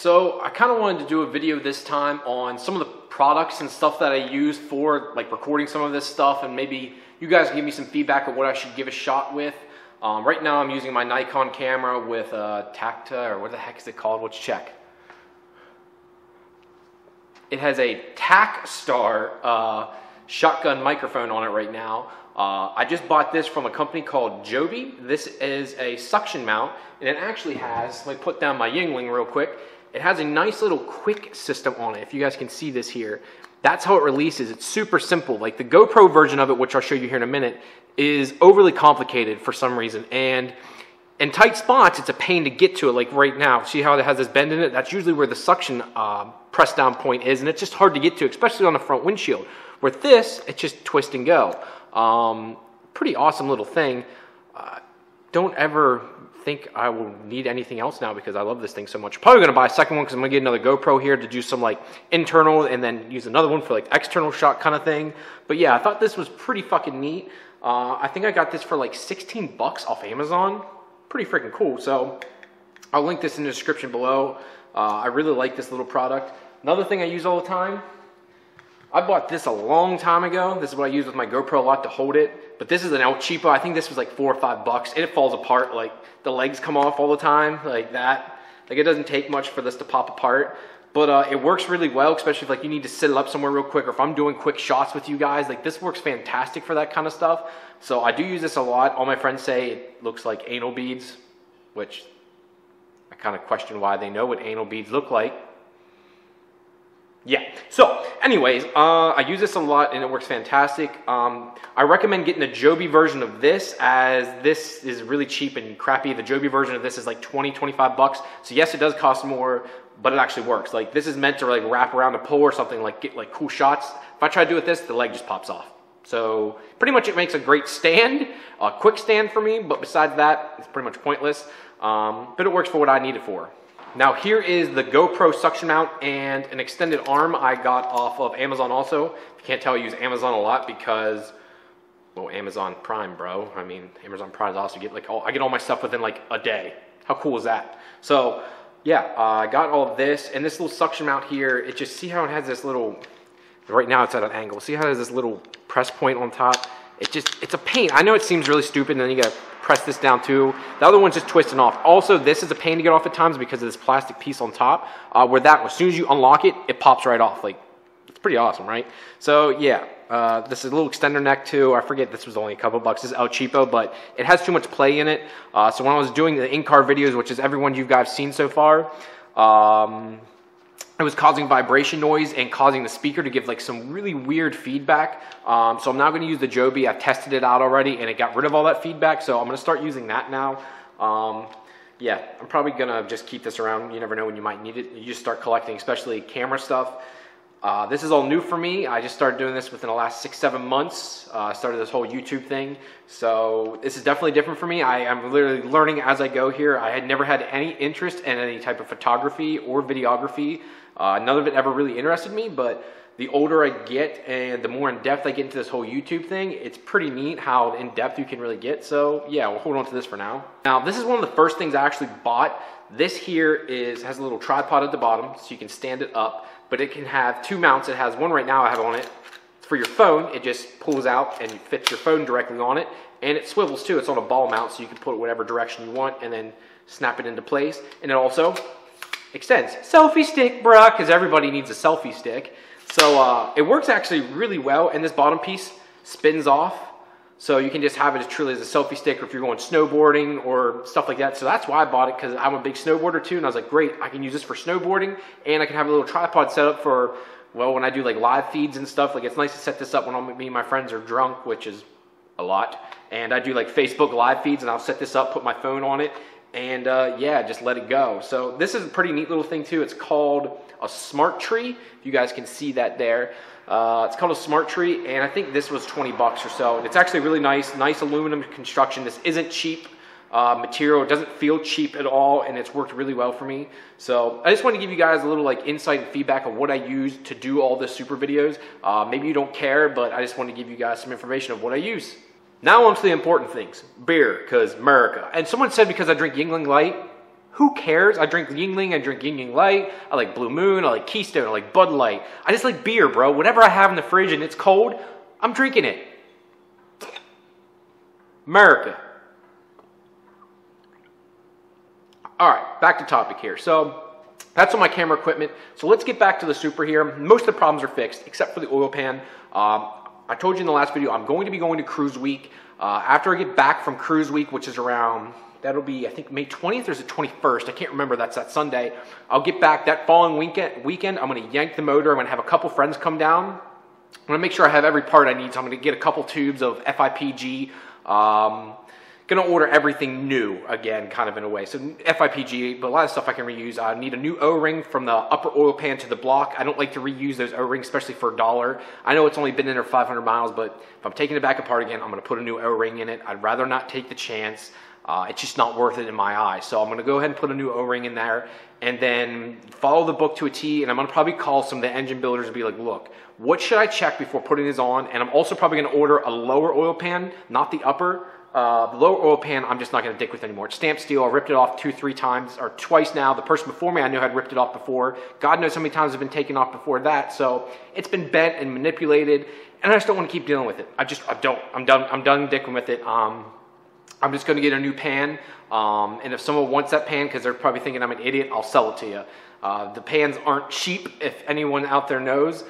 So I kind of wanted to do a video this time on some of the products and stuff that I use for like recording some of this stuff, and maybe you guys can give me some feedback of what I should give a shot with. Right now I'm using my Nikon camera with a takata, or what the heck is it called? Let's check. It has a Takstar shotgun microphone on it right now. I just bought this from a company called Joby. This is a suction mount, and it actually has, let me put down my Yingling real quick. It has a nice little quick system on it. If you guys can see this here, that's how it releases. It's super simple. Like the GoPro version of it, which I'll show you here in a minute, is overly complicated for some reason. And in tight spots, it's a pain to get to it. Like right now, see how it has this bend in it? That's usually where the suction press down point is, and it's just hard to get to, especially on the front windshield. With this, it's just twist and go. Pretty awesome little thing. Don't ever think I will need anything else now because I love this thing so much. Probably going to buy a second one because I'm going to get another GoPro here to do some like internal, and then use another one for like external shot kind of thing. But yeah, I thought this was pretty fucking neat. I think I got this for like 16 bucks off Amazon. Pretty freaking cool. So I'll link this in the description below. I really like this little product. Another thing I use all the time, I bought this a long time ago. This is what I use with my GoPro a lot to hold it. But this is an El Cheapo. I think this was like 4 or 5 bucks, and it falls apart. Like the legs come off all the time, like that. Like it doesn't take much for this to pop apart. But it works really well, especially if like you need to set it up somewhere real quick, or if I'm doing quick shots with you guys. Like this works fantastic for that kind of stuff. So I do use this a lot. All my friends say it looks like anal beads, which I kind of question why they know what anal beads look like. Yeah, so anyways, I use this a lot and it works fantastic. I recommend getting the Joby version of this, as this is really cheap and crappy. The Joby version of this is like 20, 25 bucks. So yes, it does cost more, but it actually works. Like this is meant to like wrap around a pole or something, like get like cool shots. If I try to do it with this, the leg just pops off. So pretty much it makes a great stand, a quick stand for me, but besides that, it's pretty much pointless. But it works for what I need it for. Now here is the GoPro suction mount and an extended arm I got off of Amazon also. If you can't tell, I use Amazon a lot because, well, Amazon Prime, bro. I mean, Amazon Prime is also, I get all my stuff within like a day. How cool is that? So yeah, I got all of this, and this little suction mount here, it just, see how it has this little, right now it's at an angle. See how it has this little press point on top? It's a pain. I know it seems really stupid, and then you gotta press this down too. The other one's just twisting off. Also, this is a pain to get off at times because of this plastic piece on top, where that, as soon as you unlock it, it pops right off. Like, it's pretty awesome, right? So yeah, this is a little extender neck too. I forget, this was only a couple bucks. This is El Cheapo, but it has too much play in it. So when I was doing the in-car videos, which is every one you guys seen so far, it was causing vibration noise and causing the speaker to give like some really weird feedback. So I'm now going to use the Joby. I've tested it out already and it got rid of all that feedback. So I'm going to start using that now. Yeah, I'm probably going to just keep this around. You never know when you might need it. You just start collecting, especially camera stuff. This is all new for me. I just started doing this within the last 6-7 months. I started this whole YouTube thing. So this is definitely different for me. I'm literally learning as I go here. I had never had any interest in any type of photography or videography. None of it ever really interested me, but the older I get and the more in depth I get into this whole YouTube thing, it's pretty neat how in depth you can really get. So yeah, we'll hold on to this for now. Now this is one of the first things I actually bought. This here has a little tripod at the bottom so you can stand it up, but it can have 2 mounts. It has one right now I have on it. It's for your phone. It just pulls out and fits your phone directly on it, and it swivels too. It's on a ball mount so you can put it whatever direction you want and then snap it into place. And it also extends. Selfie stick, bruh, because everybody needs a selfie stick. So it works actually really well, and this bottom piece spins off. So you can just have it as truly as a selfie stick, or if you're going snowboarding or stuff like that. So that's why I bought it, because I'm a big snowboarder too, and I was like, great, I can use this for snowboarding, and I can have a little tripod set up for, well, when I do like live feeds and stuff. Like it's nice to set this up when me and my friends are drunk, which is a lot. And I do like Facebook live feeds, and I'll set this up, put my phone on it, and yeah, just let it go. So this is a pretty neat little thing too. It's called a Smart Tree. If you guys can see that there. It's called a Smart Tree, and I think this was 20 bucks or so. And it's actually really nice aluminum construction. This isn't cheap material. It doesn't feel cheap at all, and it's worked really well for me. So I just want to give you guys a little like insight and feedback of what I use to do all the super videos. Maybe you don't care, but I just want to give you guys some information of what I use. Now on to the important things. Beer, because America. And someone said because I drink Yingling Light, Who cares? I drink Yingling, I drink Yingling Light, I like Blue Moon, I like Keystone, I like Bud Light. I just like beer, bro. Whatever I have in the fridge and it's cold, I'm drinking it. America. All right, back to topic here. So that's all my camera equipment. So let's get back to the Supra here. Most of the problems are fixed, except for the oil pan. I told you in the last video, I'm going to be going to Cruise Week. After I get back from Cruise Week, which is around, that'll be, I think, May 20th or is it 21st? I can't remember. That's that Sunday. I'll get back that following weekend. I'm going to yank the motor. I'm going to have a couple friends come down. I'm going to make sure I have every part I need. So I'm going to get a couple tubes of FIPG. Going to order everything new again, kind of in a way. So FIPG, but a lot of stuff I can reuse. I need a new O-ring from the upper oil pan to the block. I don't like to reuse those O-rings, especially for $1. I know it's only been in there 500 miles, but if I'm taking it back apart again, I'm going to put a new O-ring in it. I'd rather not take the chance. It's just not worth it in my eyes. So I'm going to go ahead and put a new O-ring in there and then follow the book to a T. And I'm going to probably call some of the engine builders and be like, look, what should I check before putting this on? And I'm also probably going to order a lower oil pan, not the upper. The lower oil pan, I'm just not going to dick with anymore. It's stamped steel. I ripped it off 2-3 times, or twice now. The person before me, I knew had ripped it off before. God knows how many times I've been taken off before that. So it's been bent and manipulated, and I just don't want to keep dealing with it. I don't. I'm done dicking with it. I'm just going to get a new pan, and if someone wants that pan, because they're probably thinking I'm an idiot, I'll sell it to you. The pans aren't cheap, if anyone out there knows.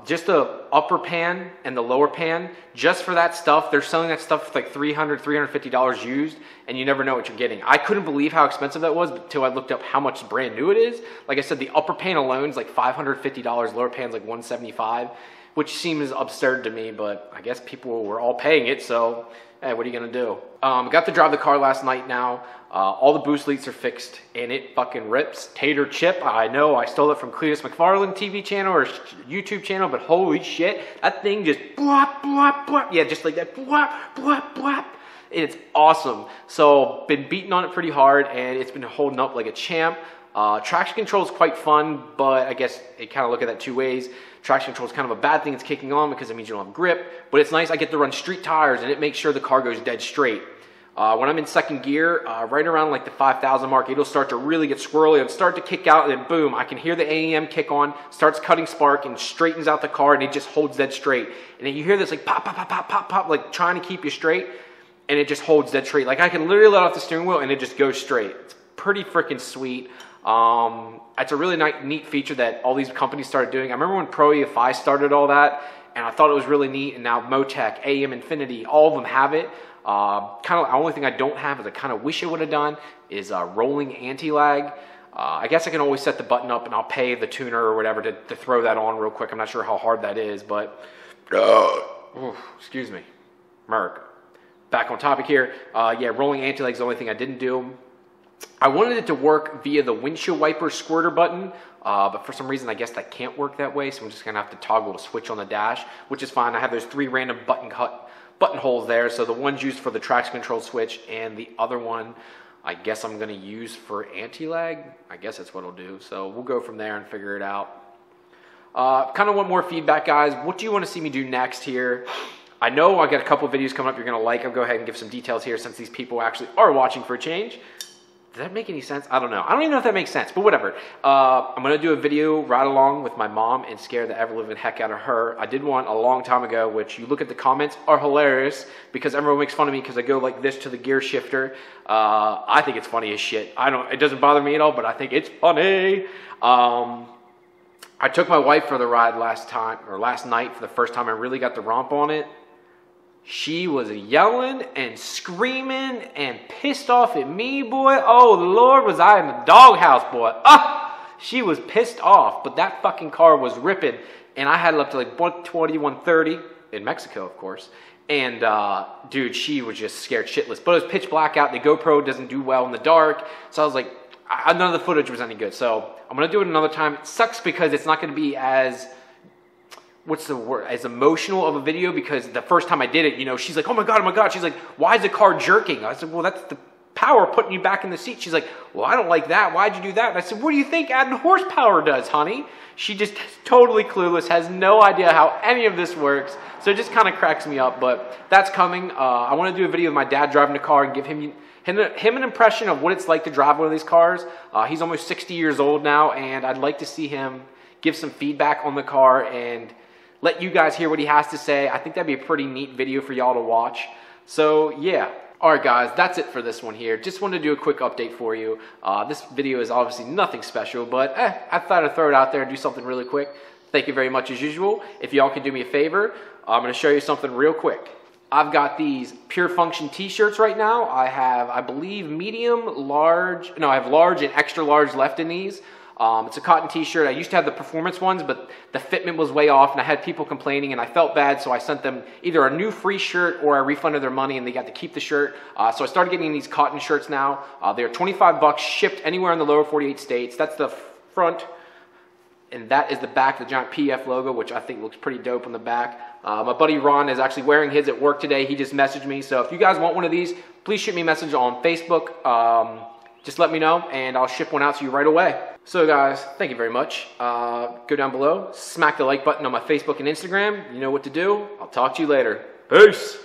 Just the upper pan and the lower pan, just for that stuff, they're selling that stuff for like $300, $350 used, and you never know what you're getting. I couldn't believe how expensive that was until I looked up how much brand new it is. Like I said, the upper pan alone is like $550, lower pan's like $175, which seems absurd to me, but I guess people were all paying it, so hey, what are you gonna do? Got to drive the car last night now. All the boost leaks are fixed, and it fucking rips. Tater chip, I know, I stole it from Cletus McFarland TV channel or YouTube channel, but holy shit, that thing just blop, blop, blop. Yeah, just like that, blop, blop, blop. It's awesome. So, been beating on it pretty hard, and it's been holding up like a champ. Traction control is quite fun, but I guess it kind of look at that two ways. Traction control is kind of a bad thing. It's kicking on because it means you don't have grip, but it's nice. I get to run street tires, and it makes sure the car goes dead straight. When I'm in second gear, right around like the 5,000 mark, it'll start to really get squirrely and start to kick out, and then boom, I can hear the AEM kick on, starts cutting spark and straightens out the car, and it just holds dead straight. And then you hear this like pop, pop, pop, pop, pop, pop, like trying to keep you straight, and it just holds dead straight. Like I can literally let off the steering wheel and it just goes straight. It's pretty freaking sweet. It's a really neat feature that all these companies started doing. I remember when Pro EFI started all that, and I thought it was really neat, and now Motec, AM Infinity, all of them have it. Kind of the only thing I don't have is I kind of wish I would have done is rolling anti-lag. I guess I can always set the button up and I'll pay the tuner or whatever to throw that on real quick. I'm not sure how hard that is, but excuse me, Merc. Back on topic here. Yeah, rolling anti-lag is the only thing I didn't do. I wanted it to work via the windshield wiper squirter button, but for some reason I guess that can't work that way, so I'm just going to have to toggle the switch on the dash, which is fine. I have those 3 random button holes there, so the one's used for the traction control switch, and the other one I guess I'm going to use for anti-lag. I guess that's what I'll do, so we'll go from there and figure it out. Kind of want more feedback, guys. What do you want to see me do next here? I know I got a couple videos coming up you're going to like. I'll go ahead and give some details here since these people actually are watching for a change. Does that make any sense? I don't know. I don't even know if that makes sense, but whatever. I'm going to do a video right along with my mom and scare the ever-living heck out of her. I did one a long time ago, which you look at the comments are hilarious because everyone makes fun of me because I go like this to the gear shifter. I think it's funny as shit. It doesn't bother me at all, but I think it's funny. I took my wife for the ride last night for the first time. I really got the romp on it. She was yelling and screaming and pissed off at me, boy. Oh, Lord, was I in the doghouse, boy. She was pissed off, but that fucking car was ripping, and I had it up to like 120, 130 in Mexico, of course. And, dude, she was just scared shitless. But it was pitch black out. The GoPro doesn't do well in the dark, so I was like, none of the footage was any good. So I'm going to do it another time. It sucks because it's not going to be as... what's the word, as emotional of a video, because the first time I did it, you know, she's like, oh my God, she's like, why is the car jerking? I said, well, that's the power putting you back in the seat. She's like, well, I don't like that. Why'd you do that? And I said, what do you think adding horsepower does, honey? She just totally clueless, has no idea how any of this works. So it just kind of cracks me up, but that's coming. I want to do a video of my dad driving the car and give him an impression of what it's like to drive one of these cars. He's almost 60 years old now, and I'd like to see him give some feedback on the car and let you guys hear what he has to say. I think that'd be a pretty neat video for y'all to watch. So yeah. All right, guys, that's it for this one here. Just wanted to do a quick update for you. This video is obviously nothing special, but I thought I'd throw it out there and do something really quick. Thank you very much as usual. If y'all can do me a favor, I'm going to show you something real quick. I've got these Pure Function t-shirts right now. I have, I believe, medium, large, no, I have large and extra large left in these. It's a cotton t-shirt. I used to have the performance ones, but the fitment was way off, and I had people complaining, and I felt bad, so I sent them either a new free shirt or I refunded their money, and they got to keep the shirt. So I started getting these cotton shirts now. They're 25 bucks, shipped anywhere in the lower 48 states. That's the front, and that is the back, the giant PF logo, which I think looks pretty dope on the back. My buddy Ron is actually wearing his at work today. He just messaged me. So if you guys want one of these, please shoot me a message on Facebook. Just let me know, and I'll ship one out to you right away. So guys, thank you very much. Go down below, smack the like button on my Facebook and Instagram. You know what to do. I'll talk to you later. Peace.